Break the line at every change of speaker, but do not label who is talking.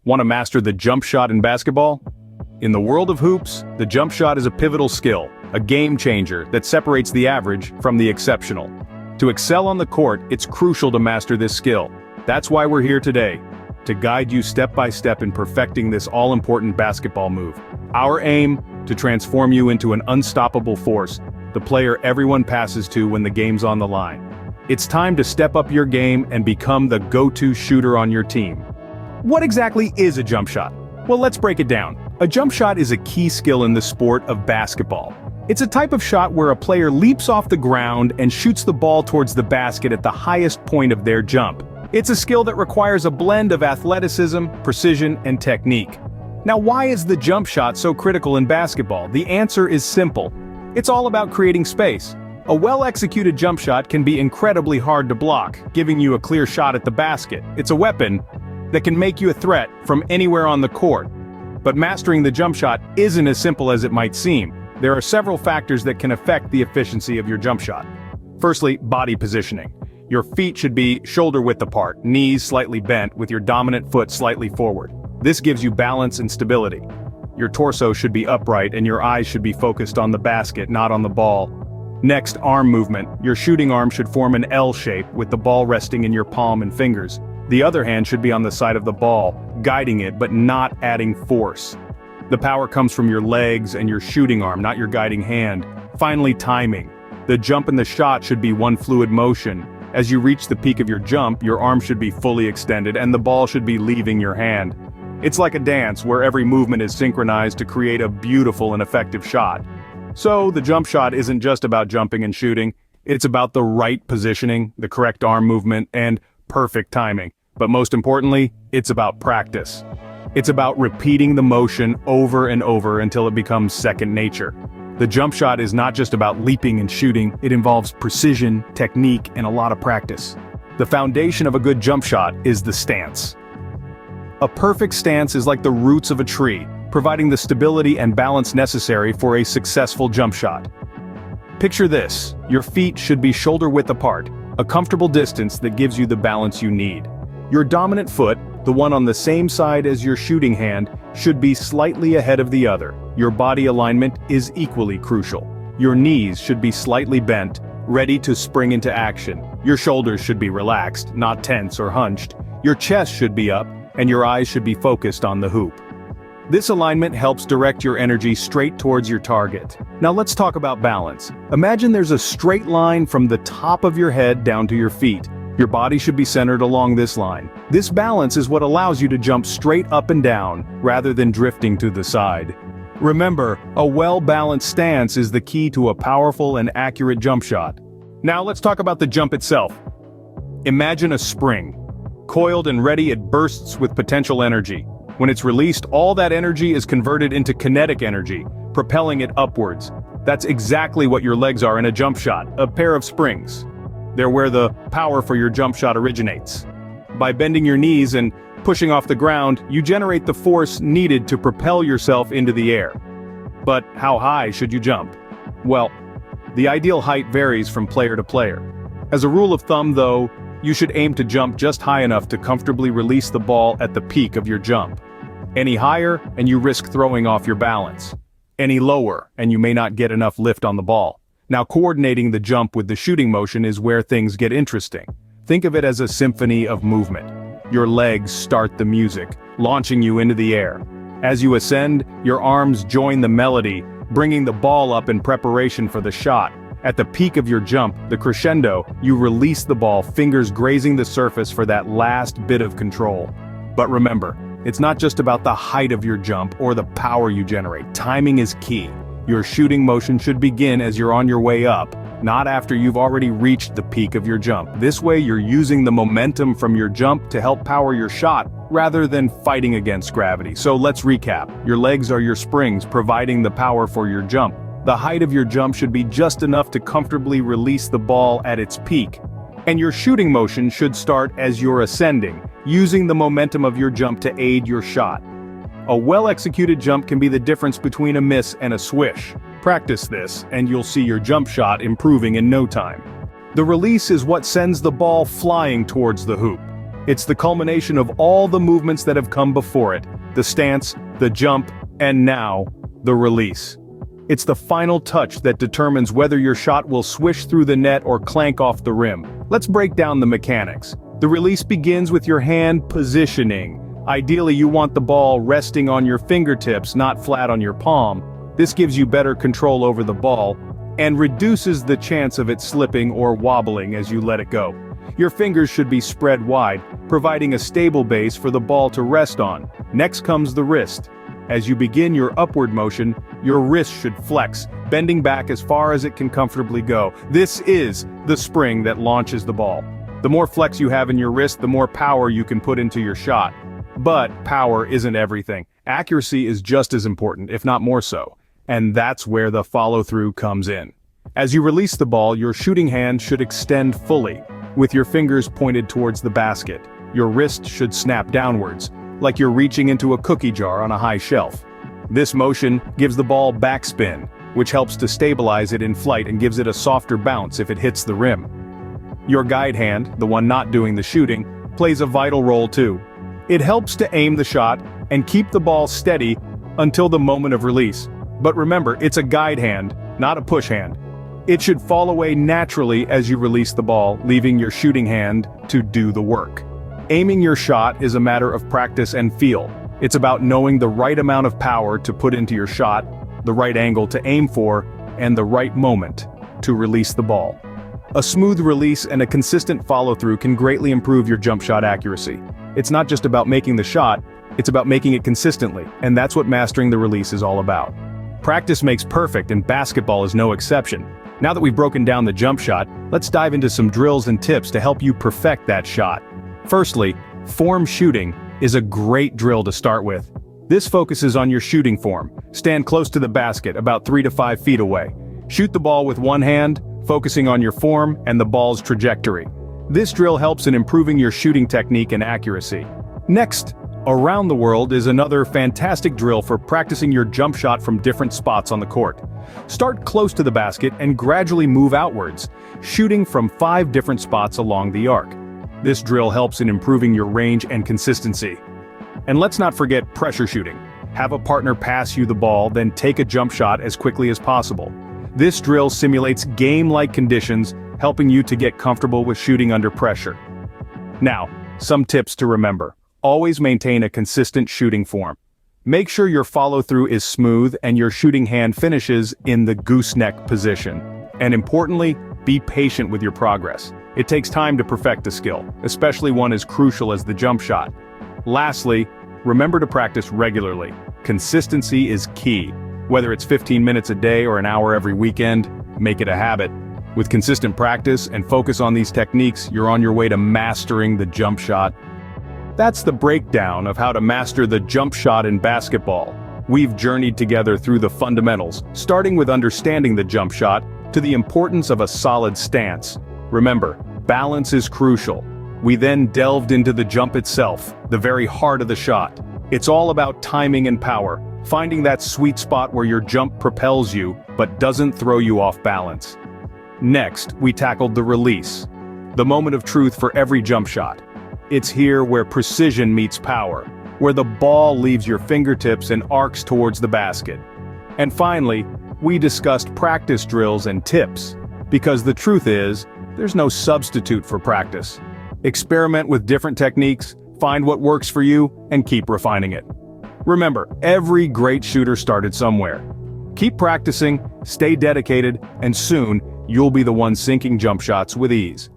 Want to master the jump shot in basketball? In the world of hoops, the jump shot is a pivotal skill, a game changer that separates the average from the exceptional. To excel on the court, it's crucial to master this skill. That's why we're here today, to guide you step by step in perfecting this all-important basketball move. Our aim, to transform you into an unstoppable force, the player everyone passes to when the game's on the line. It's time to step up your game and become the go-to shooter on your team. What exactly is a jump shot? Well, let's break it down. A jump shot is a key skill in the sport of basketball. It's a type of shot where a player leaps off the ground and shoots the ball towards the basket at the highest point of their jump. It's a skill that requires a blend of athleticism, precision, and technique. Now, why is the jump shot so critical in basketball? The answer is simple. It's all about creating space. A well-executed jump shot can be incredibly hard to block, giving you a clear shot at the basket. It's a weapon that can make you a threat from anywhere on the court. But mastering the jump shot isn't as simple as it might seem. There are several factors that can affect the efficiency of your jump shot. Firstly, body positioning. Your feet should be shoulder-width apart, knees slightly bent, with your dominant foot slightly forward. This gives you balance and stability. Your torso should be upright and your eyes should be focused on the basket, not on the ball. Next, arm movement. Your shooting arm should form an L shape, with the ball resting in your palm and fingers. The other hand should be on the side of the ball, guiding it but not adding force. The power comes from your legs and your shooting arm, not your guiding hand. Finally, timing. The jump and the shot should be one fluid motion. As you reach the peak of your jump, your arm should be fully extended and the ball should be leaving your hand. It's like a dance where every movement is synchronized to create a beautiful and effective shot. So, the jump shot isn't just about jumping and shooting, it's about the right positioning, the correct arm movement, and perfect timing. But most importantly, it's about practice. It's about repeating the motion over and over until it becomes second nature. The jump shot is not just about leaping and shooting, it involves precision, technique, and a lot of practice. The foundation of a good jump shot is the stance. A perfect stance is like the roots of a tree, providing the stability and balance necessary for a successful jump shot. Picture this: your feet should be shoulder-width apart, a comfortable distance that gives you the balance you need. Your dominant foot, the one on the same side as your shooting hand, should be slightly ahead of the other. Your body alignment is equally crucial. Your knees should be slightly bent, ready to spring into action. Your shoulders should be relaxed, not tense or hunched. Your chest should be up, and your eyes should be focused on the hoop. This alignment helps direct your energy straight towards your target. Now let's talk about balance. Imagine there's a straight line from the top of your head down to your feet. Your body should be centered along this line. This balance is what allows you to jump straight up and down, rather than drifting to the side. Remember, a well-balanced stance is the key to a powerful and accurate jump shot. Now let's talk about the jump itself. Imagine a spring. Coiled and ready, it bursts with potential energy. When it's released, all that energy is converted into kinetic energy, propelling it upwards. That's exactly what your legs are in a jump shot, a pair of springs. They're where the power for your jump shot originates. By bending your knees and pushing off the ground, you generate the force needed to propel yourself into the air. But how high should you jump? Well, the ideal height varies from player to player. As a rule of thumb, though, you should aim to jump just high enough to comfortably release the ball at the peak of your jump. Any higher, and you risk throwing off your balance. Any lower, and you may not get enough lift on the ball. Now, coordinating the jump with the shooting motion is where things get interesting. Think of it as a symphony of movement. Your legs start the music, launching you into the air. As you ascend, your arms join the melody, bringing the ball up in preparation for the shot. At the peak of your jump, the crescendo, you release the ball, fingers grazing the surface for that last bit of control. But remember, it's not just about the height of your jump or the power you generate. Timing is key. Your shooting motion should begin as you're on your way up, not after you've already reached the peak of your jump. This way, you're using the momentum from your jump to help power your shot, rather than fighting against gravity. So let's recap. Your legs are your springs, providing the power for your jump. The height of your jump should be just enough to comfortably release the ball at its peak. And your shooting motion should start as you're ascending, using the momentum of your jump to aid your shot. A well-executed jump can be the difference between a miss and a swish. Practice this, and you'll see your jump shot improving in no time. The release is what sends the ball flying towards the hoop. It's the culmination of all the movements that have come before it, the stance, the jump, and now, the release. It's the final touch that determines whether your shot will swish through the net or clank off the rim. Let's break down the mechanics. The release begins with your hand positioning. Ideally, you want the ball resting on your fingertips, not flat on your palm. This gives you better control over the ball and reduces the chance of it slipping or wobbling as you let it go. Your fingers should be spread wide, providing a stable base for the ball to rest on. Next comes the wrist. As you begin your upward motion, your wrist should flex, bending back as far as it can comfortably go. This is the spring that launches the ball. The more flex you have in your wrist, the more power you can put into your shot. But power isn't everything. Accuracy is just as important, if not more so. And that's where the follow-through comes in. As you release the ball, your shooting hand should extend fully, with your fingers pointed towards the basket. Your wrist should snap downwards, like you're reaching into a cookie jar on a high shelf. This motion gives the ball backspin, which helps to stabilize it in flight and gives it a softer bounce if it hits the rim. Your guide hand, the one not doing the shooting, plays a vital role too. It helps to aim the shot and keep the ball steady until the moment of release. But remember, it's a guide hand, not a push hand. It should fall away naturally as you release the ball, leaving your shooting hand to do the work. Aiming your shot is a matter of practice and feel. It's about knowing the right amount of power to put into your shot, the right angle to aim for, and the right moment to release the ball. A smooth release and a consistent follow-through can greatly improve your jump shot accuracy. It's not just about making the shot, it's about making it consistently, and that's what mastering the release is all about. Practice makes perfect, and basketball is no exception. Now that we've broken down the jump shot, let's dive into some drills and tips to help you perfect that shot. Firstly, form shooting is a great drill to start with. This focuses on your shooting form. Stand close to the basket, about 3 to 5 feet away. Shoot the ball with one hand, focusing on your form and the ball's trajectory. This drill helps in improving your shooting technique and accuracy. Next, around the world is another fantastic drill for practicing your jump shot from different spots on the court. Start close to the basket and gradually move outwards, shooting from 5 different spots along the arc. This drill helps in improving your range and consistency. And let's not forget pressure shooting. Have a partner pass you the ball, then take a jump shot as quickly as possible. This drill simulates game-like conditions, helping you to get comfortable with shooting under pressure. Now, some tips to remember. Always maintain a consistent shooting form. Make sure your follow-through is smooth and your shooting hand finishes in the gooseneck position. And importantly, be patient with your progress. It takes time to perfect a skill, especially one as crucial as the jump shot. Lastly, remember to practice regularly. Consistency is key. Whether it's 15 minutes a day or an hour every weekend, make it a habit. With consistent practice and focus on these techniques, you're on your way to mastering the jump shot. That's the breakdown of how to master the jump shot in basketball. We've journeyed together through the fundamentals, starting with understanding the jump shot, to the importance of a solid stance. Remember, balance is crucial. We then delved into the jump itself, the very heart of the shot. It's all about timing and power, finding that sweet spot where your jump propels you, but doesn't throw you off balance. Next, we tackled the release, the moment of truth for every jump shot. It's here where precision meets power, where the ball leaves your fingertips and arcs towards the basket. And finally, we discussed practice drills and tips, because the truth is, there's no substitute for practice. Experiment with different techniques, find what works for you, and keep refining it. Remember, every great shooter started somewhere. Keep practicing, stay dedicated, and soon, you'll be the one sinking jump shots with ease.